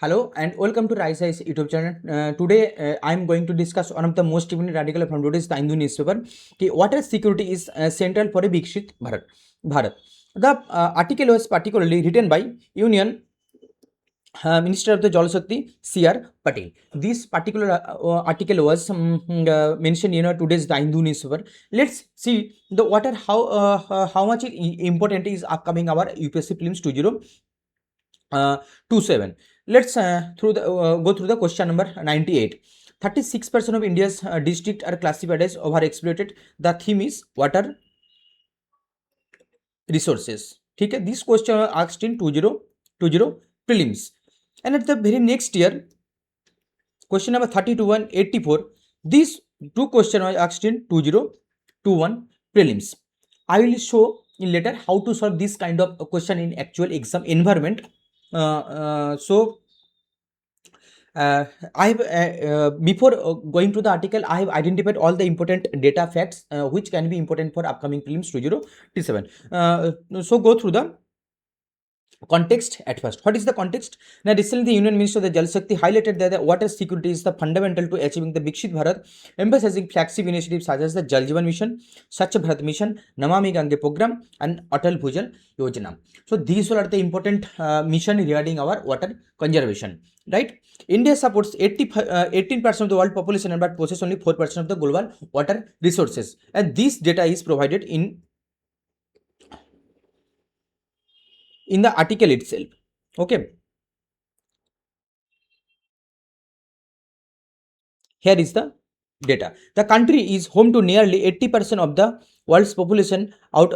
Hello and welcome to Rise Eyes YouTube channel. Today I am going to discuss one of the most important article from today's The Hindu newspaper. कि water security is central for a Vikshit Bharat. The article was particularly written by Union Minister of the Jal Shakti C.R. Patel. This particular article was mentioned in today's The Hindu newspaper. Let's see the water how much important is upcoming our UPSC prelims 2027. Let's go through the question number 98. 36% of India's districts are classified as overexploited. The theme is water resources. Okay, this question was asked in 2020 prelims. And at the very next year, question number 32 and 84, these two questions were asked in 2021 prelims. I will show in later how to solve this kind of question in actual exam environment. So I have before going to the article, I have identified all the important data facts which can be important for upcoming prelims 2027. So go through the context at first. What is the context? Now, recently the Union Minister of the Jal Shakti highlighted that the water security is the fundamental to achieving the Vikshit Bharat, emphasizing flagship initiatives such as the Jal Jeevan Mission, Swachh Bharat Mission, Namami Gange program, and Atal Bhujal Yojana. So these all are the important mission regarding our water conservation. Right? India supports 18% of the world population but possesses only 4% of the global water resources. And this data is provided in the article itself. Okay. Here is the data. The country is home to nearly 80% of the world's population. Out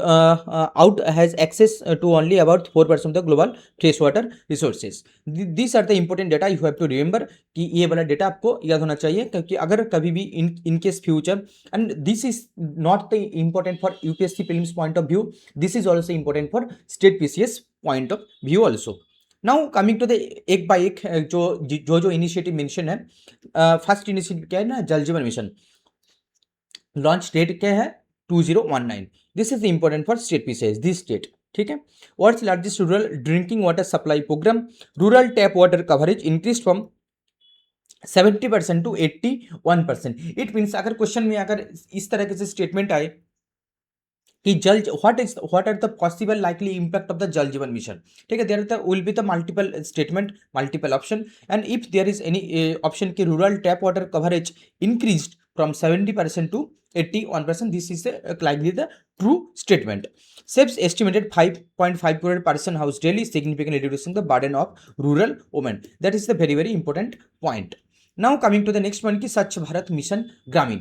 has access to only about 4% of the global freshwater resources. These are the important data you have to remember कि ये वाला data आपको याद होना चाहिए क्योंकि अगर कभी भी in case future, and this is not the important for UPSC prelims point of view, this is also important for state PCS point of view also. Now coming to the एक by एक जो initiative mention है. First initiative क्या है ना, जल Jeevan mission. Launch date क्या है 2019. This is important for state PCS this state. ठीक है. World's largest rural drinking water supply program, rural tap water coverage increase from 70% to 81%. It means अगर क्वेश्चन में अगर इस तरह से स्टेटमेंट आए कि जल what are the possible likely impact of the Jal Jeevan mission. ठीक है. There will be the multiple statement, multiple option, and if there is any option की rural tap water coverage increased from 70% to 81%, this is likely the true statement. SEBS estimated 5.5 crore person house daily, significantly reducing the burden of rural women. That is the very very important point. Now coming to the next one की स्वच्छ Bharat mission ग्रामीण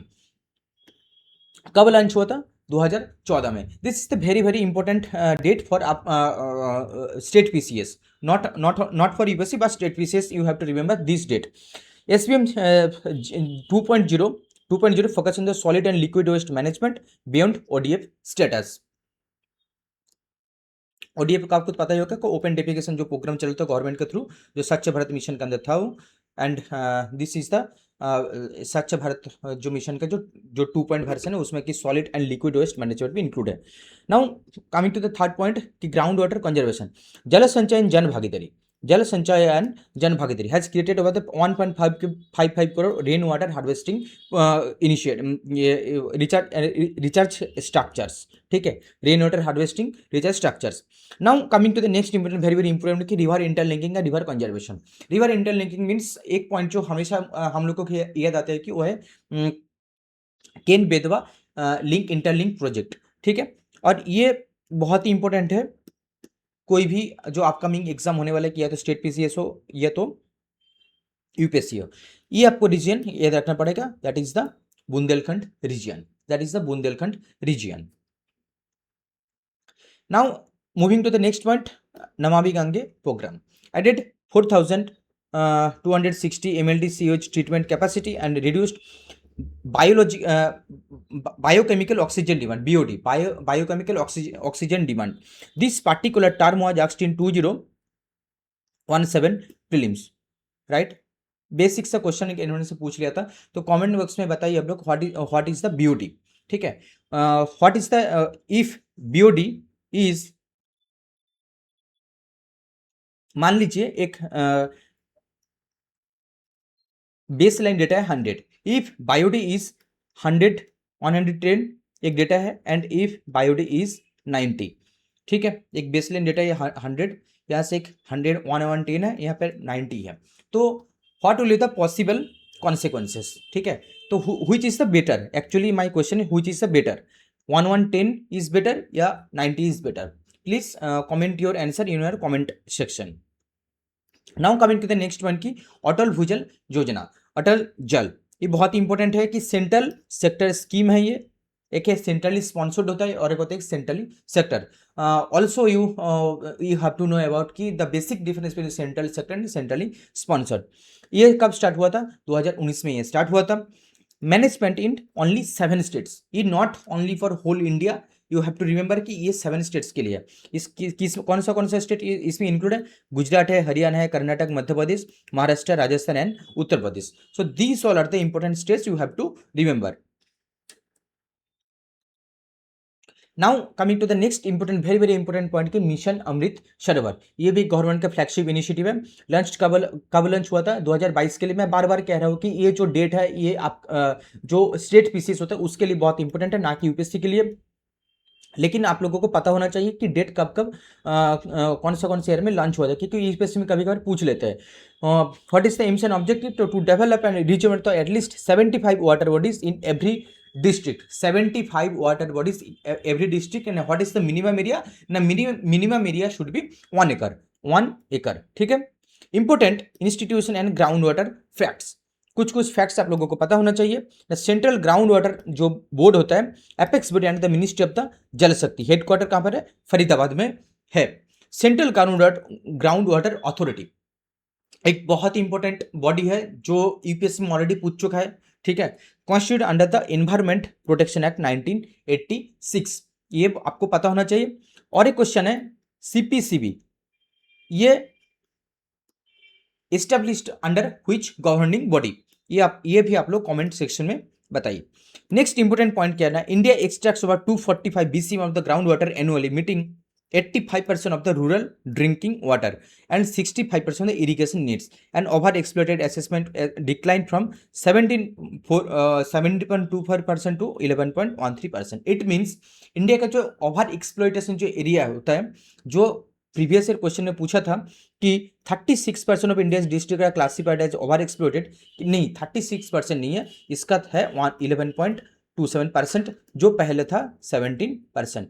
कब launch हुआ था 2014 में. This is the very very important date for state PCS, not for UPSC but state PCS. You have to remember this date. SBM 2.0 focus on the solid and liquid waste management beyond ODF status. ODF का आपको पता ही होगा कि open defecation जो programme चलता है government के through, जो स्वच्छ भारत मिशन के अंदर था वो. एंड दिस इज द स्वच्छ भारत जो मिशन का जो 2 वर्जन है उसमें कि solid and liquid waste management भी इंक्लूड है. Now coming to the third point कि ground water conservation, Jal Sanchayan Jan Bhagidari. Jal Sanchayan Jan Bhagidari has created over the 1.55 crore rain water harvesting recharge structures. ठीक है. Rain water harvesting recharge structures. Now coming to the next important very very important कि river interlinking या river conservation. River interlinking means एक point जो हमेशा हम लोग को याद आता है कि वो है Ken Betwa link interlink project. ठीक है. और ये बहुत ही इंपॉर्टेंट है कोई भी जो अपकमिंग एग्जाम होने वाले कि या तो स्टेट पीसीएस हो या तो यूपीएससी हो. ये आपको रीजन याद रखना पड़ेगा. That is the Bundelkhand region. That is the Bundelkhand region. Now moving to the next point, Namami Gange program added 4,260 MLD COH treatment capacity and reduced biochemical oxygen demand, BOD, biochemical oxygen demand. This particular term was asked in 2017 prelims, right? Basic सा question इन्होंने से पूछ लिया था. तो comment box में बताइए आप लोग व्हाट इज द BOD. ठीक है. What is the if BOD is, मान लीजिए एक बेस लाइन डेटा है 100, इफ बायोडी इज 100 110 एक डेटा है, एंड इफ बायोडी इज 90, ठीक है, एक बेस लाइन डेटा ये 100, यहाँ से एक 100 110 है, यहाँ पर 90 है। तो what will be the possible consequences, ठीक है, तो which is the better, actually my question है which is the better, 110 is better या 90 is better? Please comment your answer in your comment section. Now coming to the next one की अटल भूजल योजना, अटल जल, ये बहुत ही इंपॉर्टेंट है कि सेंट्रल सेक्टर स्कीम है ये, एक है सेंट्रली स्पॉन्सर्ड होता है और एक होता है centrally sector. Also you have to know about कि the basic difference between central sector and centrally sponsored. ये कब स्टार्ट हुआ था? 2019 में ये स्टार्ट हुआ था। मैनेजमेंट इन ओनली 7 स्टेट्स, ये not only for whole India, you have to remember कि ये 7 स्टेट्स के लिए है। इस किस कौन सा स्टेट इसमें इंक्लूड है? गुजरात है, हरियाणा है, Karnataka, Madhya Pradesh, Maharashtra, Rajasthan and Uttar Pradesh. So these all are the important states you have to remember. Now coming to the next important very important point की मिशन अमृत सरोवर, ये भी गवर्नमेंट का फ्लैगशिप इनिशिएटिव है। लंच कब लंच हुआ था? 2022 के लिए। मैं बार बार कह रहा हूँ कि ये जो डेट है ये आप जो स्टेट पीसीएस होता है उसके लिए बहुत इंपॉर्टेंट है, ना कि यूपीएससी के लिए। लेकिन आप लोगों को पता होना चाहिए कि डेट कब कब कौन से ईयर में लॉन्च हुआ था, क्योंकि यूपीएससी में कभी कभार पूछ लेते हैं। What is the aims and objective to develop and reserve to at least 75 water bodies in every district, 75 water bodies every district, and what is the minimum area? ना minimum area should be 1 acre, ठीक है। Important institution and ground water facts, कुछ facts आप लोगों को पता होना चाहिए। द सेंट्रल ग्राउंड वाटर जो बोर्ड होता है, apex board and the ministry of the जल शक्ति, हेडक्वार्टर कहाँ पर है? फरीदाबाद में है। सेंट्रल ग्राउंड वाटर अथॉरिटी एक बहुत ही इंपॉर्टेंट बॉडी है जो यूपीएससी में ऑलरेडी पूछ चुका है, ठीक है। Constitute under the environment protection act 1986, ये आपको पता होना चाहिए। और एक क्वेश्चन है सीपीसीबी, ये established under which governing body, ये भी आप लोग कमेंट सेक्शन में बताइए। नेक्स्ट इंपोर्टेंट पॉइंट क्या है ना, India extracts over 245 BCM of the ground water annually, meeting 85% of the rural drinking water and 65% of the irrigation needs, and over exploited assessment declined from 17.24% to 11.13%. It means India का जो over exploitation जो area होता है, जो previous year question में पूछा था कि 36% of India district are classified as over exploited, नहीं 36% नहीं है, इसका है 11.27%, जो पहले था 17%,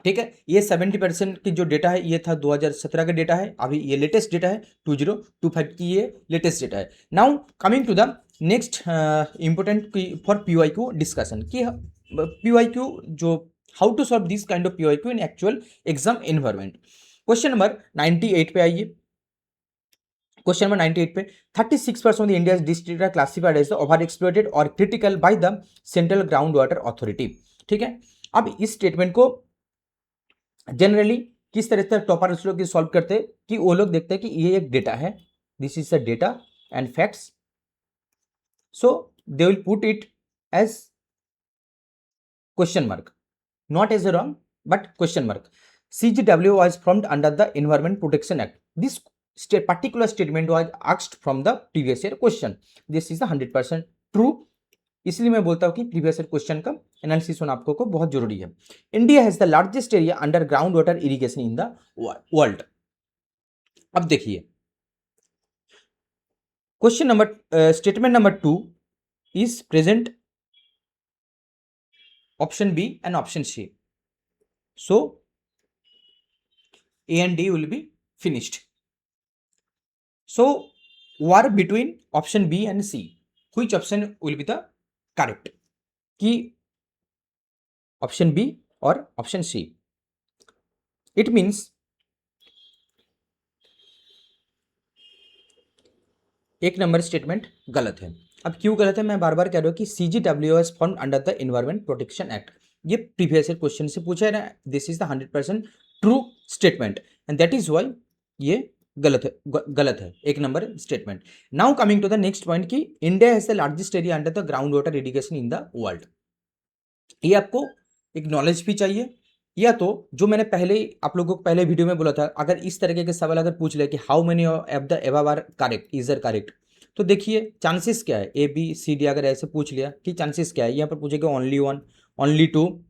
ठीक है। ये 70% की जो डेटा है ये था 2017 का डेटा है, अभी ये लेटेस्ट डेटा है 2025 की, ये लेटेस्ट डेटा है। Now coming to the next important for PYQ discussion कि पीवाईक्यू जो how to solve this kind of PYQ in actual exam environment. Question number 98 पे आइए। क्वेश्चन नंबर 98 पे 36% of the India's district are classified as over exploited और critical by the central ground water authority, ठीक है। अब इस statement को generally किस तरह से टॉपर लोग सॉल्व करते हैं कि वो लोग देखते हैं कि ये एक डेटा है, this is the data and facts, so they will put it as question mark, not as a wrong but question mark. CGW was formed under the Environment Protection Act. This particular statement was asked from the previous year question. This is the 100% true. इसलिए मैं बोलता हूं कि previous year question का analysis होना आपको को बहुत जरूरी है। India has the largest area under ground water irrigation in the world. अब देखिए question number statement number 2 is present option B and option C, so A and D will be finished. So war between option B and C, which option will be the correct? कि option B और option C. It means एक number statement गलत है। अब क्यों गलत है मैं बार बार कह रहा हूं कि CGW is formed under the Environment Protection Act, ये प्रीवियस ईयर क्वेश्चन से पूछा है ना, this is the 100% true statement and that is why ये गलत है एक number statement. Now coming to the next point कि India has the largest area under the ground water irrigation in the world. ये आपको एक नॉलेज भी चाहिए, या तो जो मैंने पहले आप लोगों को पहले वीडियो में बोला था, अगर इस तरीके के सवाल अगर पूछ ले कि how many of the above are correct, is are correct, तो देखिए चांसेस क्या है, ए बी सी डी अगर ऐसे पूछ लिया कि चांसेस क्या है, यहाँ पर पूछेगा only one, only two,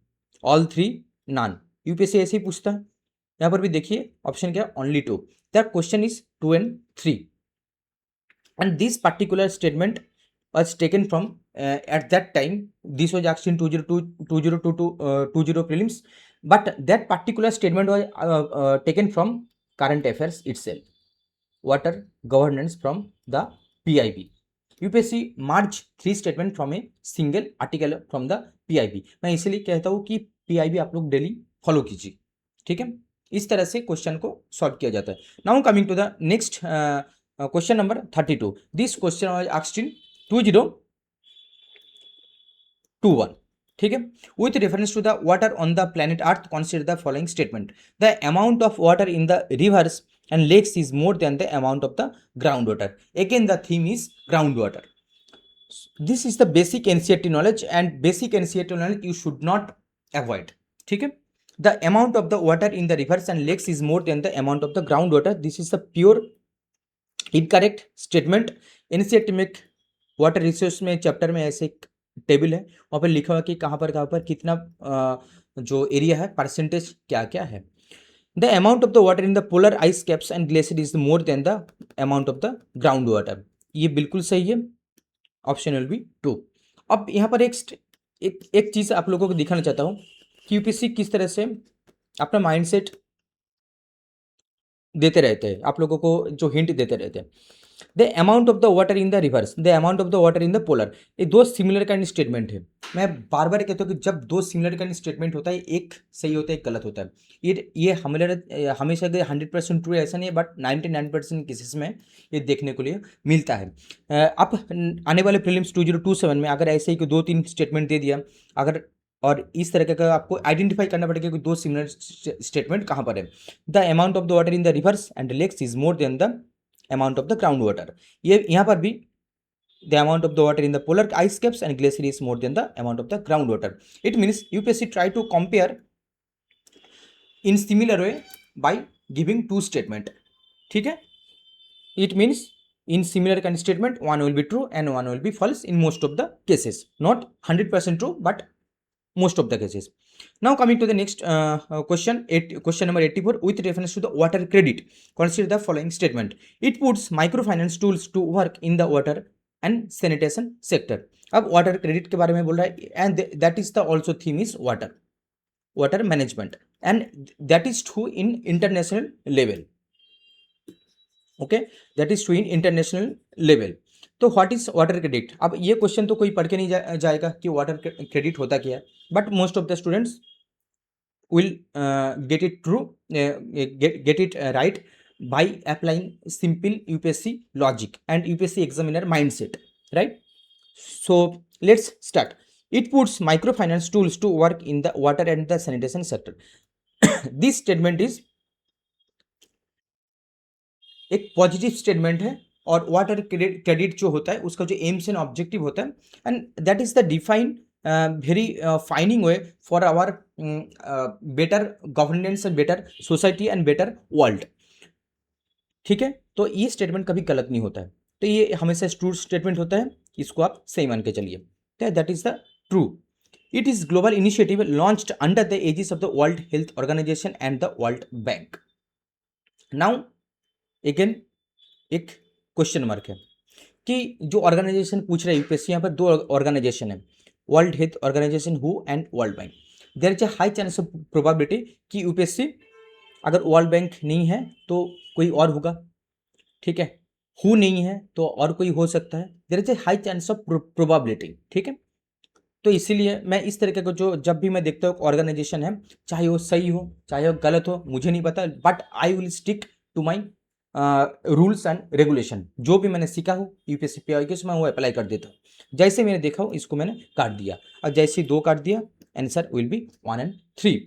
all three, none. UPSC ऐसे ही पूछता है। यहाँ पर भी देखिए ऑप्शन क्या है, only two. The question is 2 and 3 and this particular statement was taken from at that time this was asked in 2020 prelims, but that particular statement was taken from current affairs itself, water governance from the PIB. UPSC March 3 statement from a single article from the PIB. मैं इसीलिए कहता हूँ कि PIB आप लोग daily follow कीजिए, ठीक है। इस तरह से क्वेश्चन को सॉल्व किया जाता है। Now coming to the next question number 32। This question was asked in 2021, ठीक है। With reference to the water on the planet earth consider the following statement. The amount of water in the rivers and lakes is more than the amount of the groundwater. Again the theme is groundwater. This is the basic NCERT knowledge and basic NCERT knowledge you should not avoid, ठीक है। The amount of the water in the rivers and lakes is more than the amount of the groundwater. This is the pure incorrect statement. NCERT में water resource में chapter में ऐसे एक table है, वहाँ पर लिखा हुआ कि कहाँ पर कितना जो एरिया है परसेंटेज क्या क्या है। The amount of the water in the polar ice caps and glacier is more than the amount of the groundwater. ये बिल्कुल सही है, ऑप्शन विल बी 2। अब यहाँ पर एक चीज़ आप लोगों को दिखाना चाहता हूँ कि यूपीएससी किस तरह से अपना माइंडसेट देते रहते हैं, आप लोगों को जो हिंट देते रहते हैं। The amount of the water in the reverse, the amount of the water in the polar, ये दो सिमिलर काइंड स्टेटमेंट है। मैं बार बार कहता हूँ कि जब दो सिमिलर काइंड स्टेटमेंट होता है, एक सही होता है एक गलत होता है। ये हमेशा 100% ट्रू ऐसा नहीं है, बट 99% केसेस में ये देखने को लिए मिलता है। अब आने वाले प्रीलिम्स 2027 में अगर ऐसे ही 2-3 स्टेटमेंट दे दिया, अगर और इस तरह का आपको आइडेंटिफाई करना पड़ेगा कि दो सिमिलर स्टेटमेंट कहाँ पर है। The amount of the water in the rivers and lakes is more than the amount of the groundwater. ये यहाँ पर भी the amount of the water in the polar ice caps and glacier is more than the amount of the groundwater. It means UPSC try to compare in similar way by giving two statement, ठीक है। It means in similar kind of statement one will be true and one will be false in most of the cases, not 100% true but most of the cases. Now coming to the next question number 84, with reference to the water credit, consider the following statement. It puts microfinance tools to work in the water and sanitation sector. अब water credit के बारे में बोल रहा है, and that is the also theme is water management, and that is true in international level. Okay, that is true in international level. तो what is water credit? अब ये क्वेश्चन तो कोई पढ़ के नहीं जाएगा कि वाटर क्रेडिट होता क्या है, but most of the students will get it true, get it right by applying simple UPSC logic and UPSC examiner mindset, right. So let's start. It puts microfinance tools to work in the water and the sanitation sector. This statement is एक positive statement है, और water credit जो होता है उसका जो AIIMS and objective होता है, and that is the define very fining way for our better governance and better society and better world, ठीक है। तो ये स्टेटमेंट कभी गलत नहीं होता है, तो ये हमेशा ट्रू स्टेटमेंट होता है, इसको आप सही मान के चलिए, that is the true. It is global initiative launched under the aegis of the World Health Organization and the World Bank. Now again एक क्वेश्चन मार्क है कि जो ऑर्गेनाइजेशन पूछ रहे हैं यूपीएससी, यहाँ पर दो ऑर्गेनाइजेशन है, वर्ल्ड हेल्थ ऑर्गेनाइजेशन हु and world bank. There is a high chance of probability कि यूपीएससी अगर वर्ल्ड बैंक नहीं है तो कोई और होगा, ठीक है, हु नहीं है तो और कोई हो सकता है, there is a high chance of probability, ठीक है। तो इसीलिए मैं इस तरीके को जो जब भी मैं देखता हूँ ऑर्गेनाइजेशन है, चाहे वो सही हो चाहे वो गलत हो मुझे नहीं पता, but I will stick to my rules and regulation. जो भी मैंने सीखा हूँ यूपीएससी पीआईक्यू से मैं वो अप्लाई कर देता हूँ. जैसे मैंने देखा हूँ इसको मैंने काट दिया, और जैसे 2 काट दिया answer will be 1 and 3.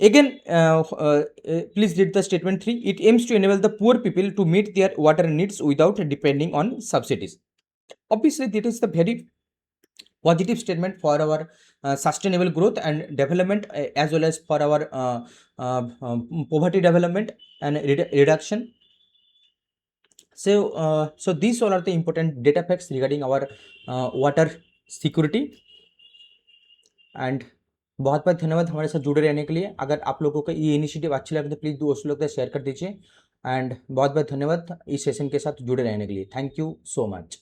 Again, please read the statement 3. It aims to enable the poor people to meet their water needs without depending on subsidies. Obviously, that is the very positive statement for our sustainable growth and development, as well as for our poverty development and reduction. So these all are the important data facts regarding our water security. And बहुत बहुत धन्यवाद हमारे साथ जुड़े रहने के लिए. अगर आप लोगों को ये इनिशिएटिव अच्छी लगे तो प्लीज़ दोस्तों लोग शेयर कर दीजिए. एंड बहुत बहुत धन्यवाद इस सेशन के साथ जुड़े रहने के लिए. Thank you so much.